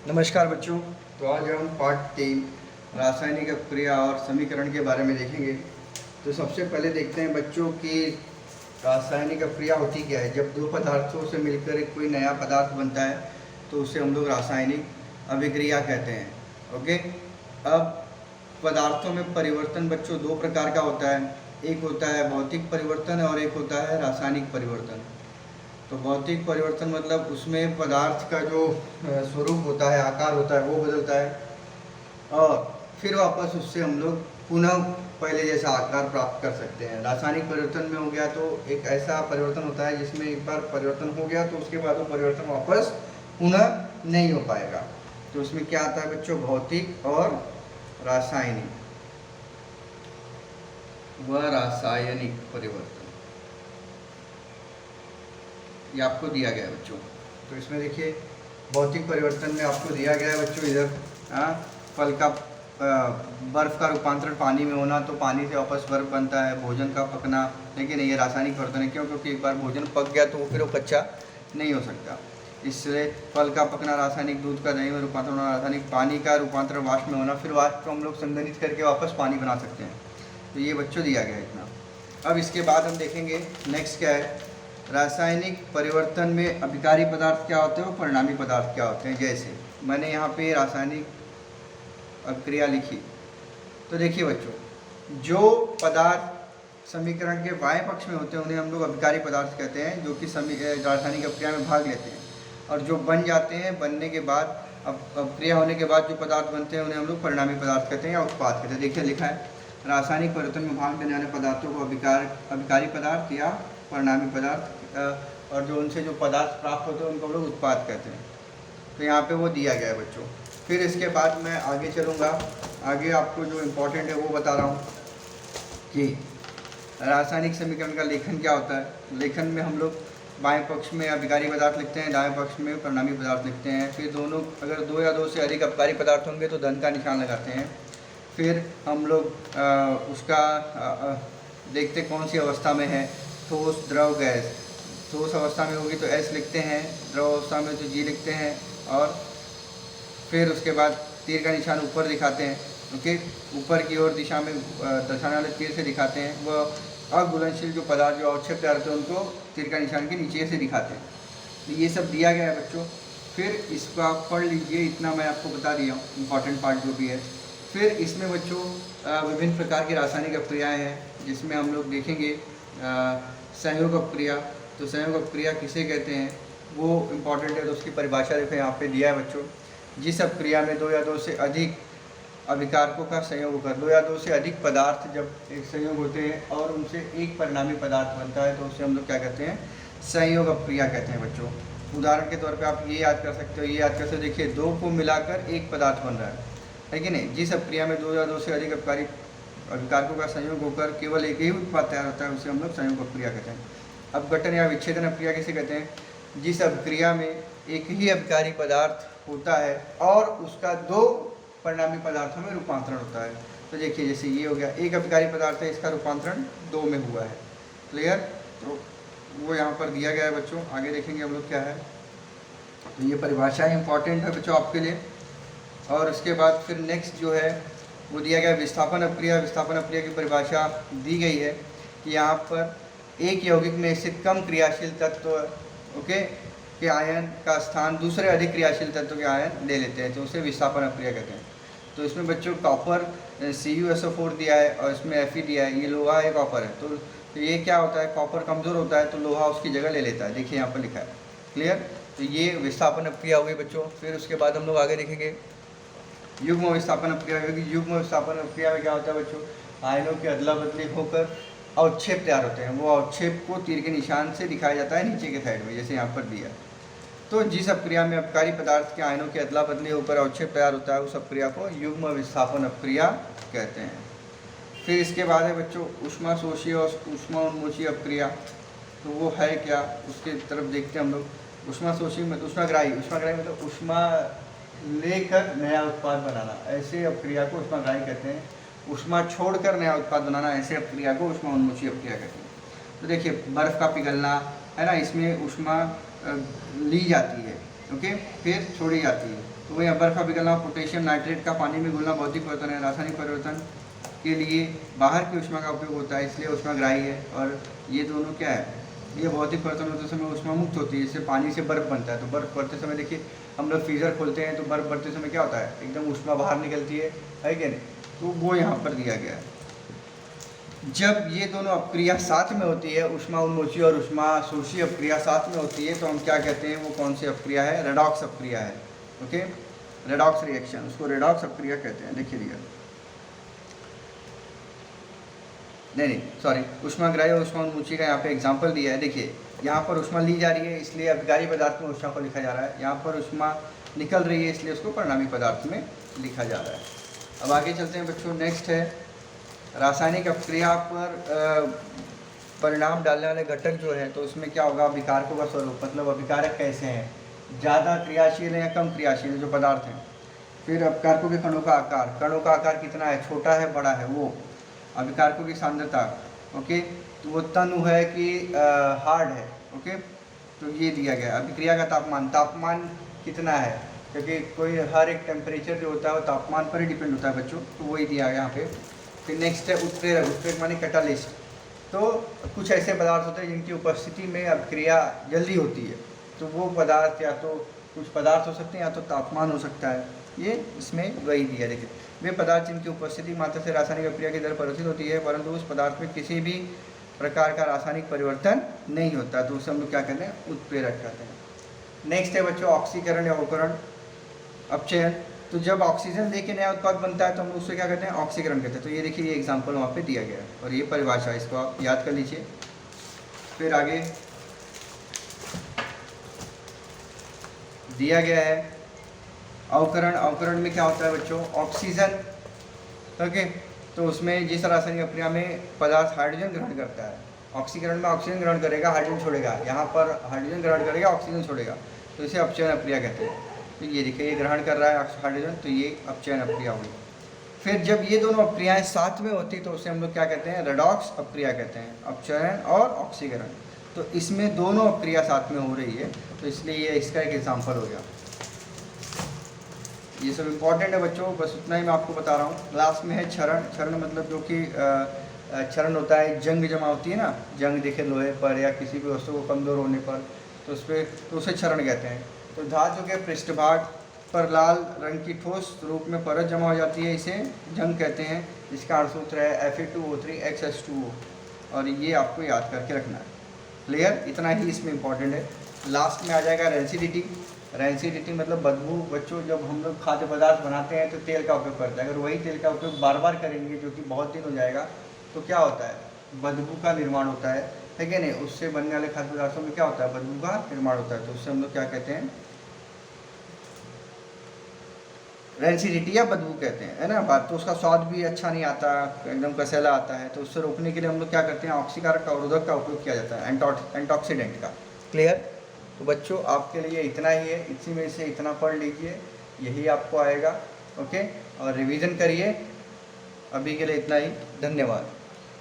नमस्कार बच्चों। तो आज हम पार्ट 3 रासायनिक अपक्रिया और समीकरण के बारे में देखेंगे। तो सबसे पहले देखते हैं बच्चों कि रासायनिक अपक्रिया होती क्या है। जब दो पदार्थों से मिलकर एक कोई नया पदार्थ बनता है तो उसे हम लोग रासायनिक अभिक्रिया कहते हैं। ओके। अब पदार्थों में परिवर्तन बच्चों दो प्रकार का होता है। एक होता है भौतिक परिवर्तन और एक होता है रासायनिक परिवर्तन। तो भौतिक परिवर्तन मतलब उसमें पदार्थ का जो स्वरूप होता है, आकार होता है, वो बदलता है और फिर वापस उससे हम लोग पुनः पहले जैसा आकार प्राप्त कर सकते हैं। रासायनिक परिवर्तन में हो गया तो एक ऐसा परिवर्तन होता है जिसमें एक बार परिवर्तन हो गया तो उसके बाद वो परिवर्तन वापस पुनः नहीं हो पाएगा। तो उसमें क्या आता है बच्चों, भौतिक और रासायनिक रासायनिक परिवर्तन। ये आपको दिया गया है बच्चों। तो इसमें देखिए भौतिक परिवर्तन में आपको दिया गया है बच्चों, इधर फल का बर्फ़ का रूपांतरण पानी में होना, तो पानी से वापस बर्फ़ बनता है। भोजन का पकना, लेकिन ये रासायनिक परिवर्तन है। क्यों? क्योंकि एक बार भोजन पक गया तो फिर वो कच्चा नहीं हो सकता। इससे फल का पकना रासायनिक, दूध का दही में रूपांतरण होना रासायनिक, पानी का रूपांतरण वाष्प में होना, फिर वाष्प को हम लोग संघनित करके वापस पानी बना सकते हैं। तो ये बच्चों दिया गया है इतना। अब इसके बाद हम देखेंगे नेक्स्ट क्या है। रासायनिक परिवर्तन में अभिकारी पदार्थ क्या होते हैं और परिणामी पदार्थ क्या होते हैं। जैसे मैंने यहाँ पे रासायनिक अभिक्रिया लिखी, तो देखिए बच्चों, जो पदार्थ समीकरण के बाएं पक्ष में होते हैं उन्हें हम लोग अभिकारी पदार्थ कहते हैं, जो कि रासायनिक अभिक्रिया में भाग लेते हैं। और जो बन जाते हैं, बनने के बाद अभिक्रिया होने के बाद जो पदार्थ बनते हैं उन्हें हम लोग परिणामी पदार्थ कहते हैं या उत्पाद कहते हैं। देखिए लिखा है, रासायनिक परिवर्तन में भाग लेने वाले पदार्थों को अभिकारी पदार्थ या परिणामी पदार्थ, और जो उनसे जो पदार्थ प्राप्त होते हैं उनको हम लोग उत्पाद कहते हैं। तो यहाँ पे वो दिया गया है बच्चों। फिर इसके बाद मैं आगे चलूँगा। आगे आपको जो इम्पोर्टेंट है वो बता रहा हूँ कि रासायनिक समीकरण का लेखन क्या होता है। लेखन में हम लोग बाएं पक्ष में अभिकारी पदार्थ लिखते हैं, दाएं पक्ष में परिणामी पदार्थ लिखते हैं। फिर दोनों अगर दो या दो से अधिक अभिकारी पदार्थ होंगे तो धन का निशान लगाते हैं। फिर हम लोग उसका देखते कौन सी अवस्था में है, ठोस, द्रव, गैस। ठोस अवस्था में होगी तो S लिखते हैं, द्रव अवस्था में तो G लिखते हैं, और फिर उसके बाद तीर का निशान ऊपर दिखाते हैं। ओके, ऊपर की ओर दिशा में दर्शाने वाले तीर से दिखाते हैं। वह अघुलनशील जो पदार्थ जो अवक्षेप तैयार होते हैं उनको तीर का निशान के नीचे से दिखाते हैं। तो ये सब दिया गया है बच्चों। फिर इसको आप पढ़ लीजिए, इतना मैं आपको बता दिया हूँ, इम्पॉर्टेंट पार्ट जो भी है। फिर इसमें बच्चों विभिन्न प्रकार की रासायनिक अपक्रियाएँ हैं, जिसमें हम लोग देखेंगे संयोग अपक्रिया। तो संयोग अपक्रिया किसे कहते हैं वो इम्पॉर्टेंट है, तो उसकी परिभाषा देखो यहाँ पे दिया है बच्चों। जिस अपक्रिया में दो या दो से अधिक अभिकारकों का संयोग होकर दो या दो से अधिक पदार्थ जब एक संयोग होते हैं और उनसे एक परिणामी पदार्थ बनता है तो उसे हम लोग क्या कहते हैं, संयोग अपक्रिया कहते हैं बच्चों। उदाहरण के तौर पर आप ये याद कर सकते हो, ये याद कर सकते हो, देखिए दो को मिलाकर एक पदार्थ बन रहा है कि नहीं। जिस अपक्रिया में दो या दो से अधिक अभिकारकों का संयोग होकर केवल एक ही उत्पाद तैयार होता है उसे हम लोग संयोग अपक्रिया कहते हैं। अपघटन या विच्छेदन अपक्रिया किसे कहते हैं, जिस अपक्रिया में एक ही अभिकारी पदार्थ होता है और उसका दो परिणामी पदार्थों में रूपांतरण होता है। तो देखिए जैसे ये हो गया, एक अभिकारी पदार्थ है, इसका रूपांतरण दो में हुआ है। क्लियर? तो वो यहाँ पर दिया गया है बच्चों। आगे देखेंगे हम लोग क्या है। तो ये परिभाषा इंपॉर्टेंट है बच्चों आपके लिए। और उसके बाद फिर नेक्स्ट जो है वो दिया गया विस्थापन अपक्रिया। विस्थापन अपक्रिया की परिभाषा दी गई है कि यहाँ पर एक यौगिक में स्थित कम क्रियाशील तत्व ओके के आयन का स्थान दूसरे अधिक क्रियाशील तत्व के आयन ले लेते हैं, तो उसे विस्थापन अपक्रिया कहते हैं। तो इसमें बच्चों कॉपर CuSO4 दिया है और इसमें Fe दिया है। ये लोहा है, कॉपर है। तो ये क्या होता है, कॉपर कमज़ोर होता है तो लोहा उसकी जगह ले लेता है। देखिए यहाँ पर लिखा है। क्लियर? तो ये विस्थापन अपक्रिया हो गई बच्चों। फिर उसके बाद हम लोग आगे देखेंगे युग्म विस्थापन अपक्रिया होगी। युग्म विस्थापन अपक्रिया में क्या होता है बच्चों, आयनों की अदला बदली होकर अवक्षेप तैयार होते हैं। वो अवक्षेप को तीर के निशान से दिखाया जाता है नीचे के साइड में, जैसे यहाँ पर दिया। तो जिस अपक्रिया में अपकारी पदार्थ के आयनों की अदला बदली होकर अवक्षेप तैयार होता है उस अपक्रिया को युग्म विस्थापन अपक्रिया कहते हैं। फिर इसके बाद है बच्चों ऊष्मा शोषी और ऊष्मा उन्मोची अपक्रिया। तो वो है क्या, उसके तरफ देखते हैं हम लोग। ऊष्मा शोषी में ऊष्माग्राही मतलब ऊष्मा लेकर नया उत्पाद बनाना, ऐसे अपक्रिया को ऊष्माग्राही कहते हैं। ऊष्मा छोड़कर नया उत्पाद बनाना, ऐसे अपक्रिया को ऊष्मा उन्मोची अपक्रिया कहते हैं। तो देखिए बर्फ़ का पिघलना है ना, इसमें ऊष्मा ली जाती है ओके, फिर छोड़ी जाती है। तो वही बर्फ का पिघलना, पोटेशियम नाइट्रेट का पानी में घुलना भौतिक परिवर्तन है। रासायनिक परिवर्तन के लिए बाहर की ऊष्मा का उपयोग होता है, इसलिए ऊष्माग्राही है। और ये दोनों क्या है, ये भौतिक परिवर्तन होते समय ऊष्मा मुक्त होती है, इससे पानी से बर्फ़ बनता है। तो बर्फ़ बढ़ते समय देखिए, हम लोग फ्रीज़र खोलते हैं तो बर्फ़ बढ़ते समय क्या होता है, एकदम ऊष्मा बाहर निकलती है कि नहीं। तो वो यहाँ पर दिया गया है। जब ये दोनों अपक्रिया साथ में होती है, ऊष्मा उन्मोची और ऊष्मा शोषी अपक्रिया साथ में होती है, तो हम क्या कहते हैं, वो कौन सी अपक्रिया है, रेडॉक्स अपक्रिया है। ओके, रेडॉक्स रिएक्शन, उसको रेडॉक्स अपक्रिया कहते हैं। देखिए दिया, नहीं सॉरी, ऊष्माग्राही और ऊष्मा उन्मुची का यहाँ पे एग्जांपल दिया है। देखिए यहाँ पर ऊष्मा ली जा रही है, इसलिए अभिकारी पदार्थ में ऊष्मा को लिखा जा रहा है। यहाँ पर ऊष्मा निकल रही है, इसलिए उसको परिणामी पदार्थ में लिखा जा रहा है। अब आगे चलते हैं बच्चों। नेक्स्ट है रासायनिक अपक्रिया पर परिणाम डालने वाले घटक जो है, तो उसमें क्या होगा, अभिकारकों का स्वरूप, मतलब अभिकारक कैसे हैं, ज़्यादा क्रियाशील है या कम क्रियाशील है जो पदार्थ हैं। फिर अभिकारकों के कणों का आकार, कणों का आकार कितना है, छोटा है बड़ा है वो। अभिकारकों की सांद्रता, ओके, तो वो तनु है कि हार्ड है। ओके, तो ये दिया गया। अभिक्रिया का तापमान, तापमान कितना है, क्योंकि कोई हर एक टेम्परेचर जो होता है वो तापमान पर ही डिपेंड होता है बच्चों, तो वही दिया गया यहाँ पे। फिर नेक्स्ट है उत्प्रेरक, उत्प्रेरक माने कैटालिस्ट। तो कुछ ऐसे पदार्थ होते हैं जिनकी उपस्थिति में अभिक्रिया जल्दी होती है, तो वो पदार्थ या तो कुछ पदार्थ हो सकते हैं या तो तापमान हो सकता है। ये इसमें वही दिया। देखिए, वे पदार्थ जिनकी उपस्थिति मात्रा से रासायनिक अभिक्रिया की दर परिवर्तित होती है, परंतु उस पदार्थ में किसी भी प्रकार का रासायनिक परिवर्तन नहीं होता, तो उसे हम लोग क्या कहते हैं, उत्प्रेरक कहते हैं। नेक्स्ट है बच्चों ऑक्सीकरण या अवकरण, अपचयन। तो जब ऑक्सीजन लेके नया उत्पाद बनता है तो हम उससे क्या कहते हैं, ऑक्सीकरण कहते हैं। तो ये देखिए, ये एग्जाम्पल वहाँ पे दिया गया है और ये परिभाषा, इसको आप याद कर लीजिए। फिर आगे दिया गया है अवकरण। अवकरण में क्या होता है बच्चों, ऑक्सीजन, ओके, तो उसमें जिस रासायनिक अभिक्रिया में पदार्थ हाइड्रोजन ग्रहण करता है, ऑक्सीकरण में ऑक्सीजन ग्रहण करेगा, हाइड्रोजन छोड़ेगा, यहाँ पर हाइड्रोजन ग्रहण करेगा, ऑक्सीजन छोड़ेगा, तो इसे अपचयन अभिक्रिया कहते हैं। तो ये देखिए, ये ग्रहण कर रहा है हाइड्रोजन, तो ये अपचयन अभिक्रिया हुई। फिर जब ये दोनों अभिक्रियाएं साथ में होती तो उसे हम लोग क्या कहते हैं, रेडॉक्स अभिक्रिया कहते हैं, अपचयन और ऑक्सीकरण। तो इसमें दोनों अभिक्रिया साथ में हो रही है, तो इसलिए ये इसका एक एग्जाम्पल हो गया। ये सब इम्पॉर्टेंट है बच्चों, बस उतना ही मैं आपको बता रहा हूँ। लास्ट में है क्षरण। क्षरण मतलब जो कि क्षरण होता है, जंग जमा होती है ना, जंग देखे लोहे पर या किसी भी वस्तु को कमज़ोर होने पर, तो उस पर तो उसे क्षरण कहते हैं। तो धातु के पृष्ठभाग पर लाल रंग की ठोस रूप में परत जमा हो जाती है, इसे जंग कहते हैं। इसका अणुसूत्र है Fe2O3XH2O, और ये आपको याद करके रखना है। क्लियर, इतना ही इसमें इम्पॉर्टेंट है। लास्ट में आ जाएगा रेंसिडिटी। रेंसिडिटी मतलब बदबू। बच्चों, जब हम लोग खाद्य पदार्थ बनाते हैं तो तेल का उपयोग करते हैं, अगर वही तेल का उपयोग बार बार करेंगे जो कि बहुत दिन हो जाएगा, तो क्या होता है, बदबू का निर्माण होता है कि नहीं। उससे बनने वाले खाद्य पदार्थों में क्या होता है, बदबू का निर्माण होता है, तो उससे हम लोग क्या कहते हैं, रेंसिडिटी या बदबू कहते हैं, है ना बात। तो उसका स्वाद भी अच्छा नहीं आता, एकदम कसैला आता है, तो उससे रोकने के लिए हम लोग क्या करते हैं, ऑक्सीकारक का अवरोधक का उपयोग किया जाता है, एंटीऑक्सीडेंट का। क्लियर। तो बच्चों, आपके लिए इतना ही है, इसी में से इतना पढ़ लीजिए, यही आपको आएगा। ओके, और रिवीजन करिए। अभी के लिए इतना ही, धन्यवाद।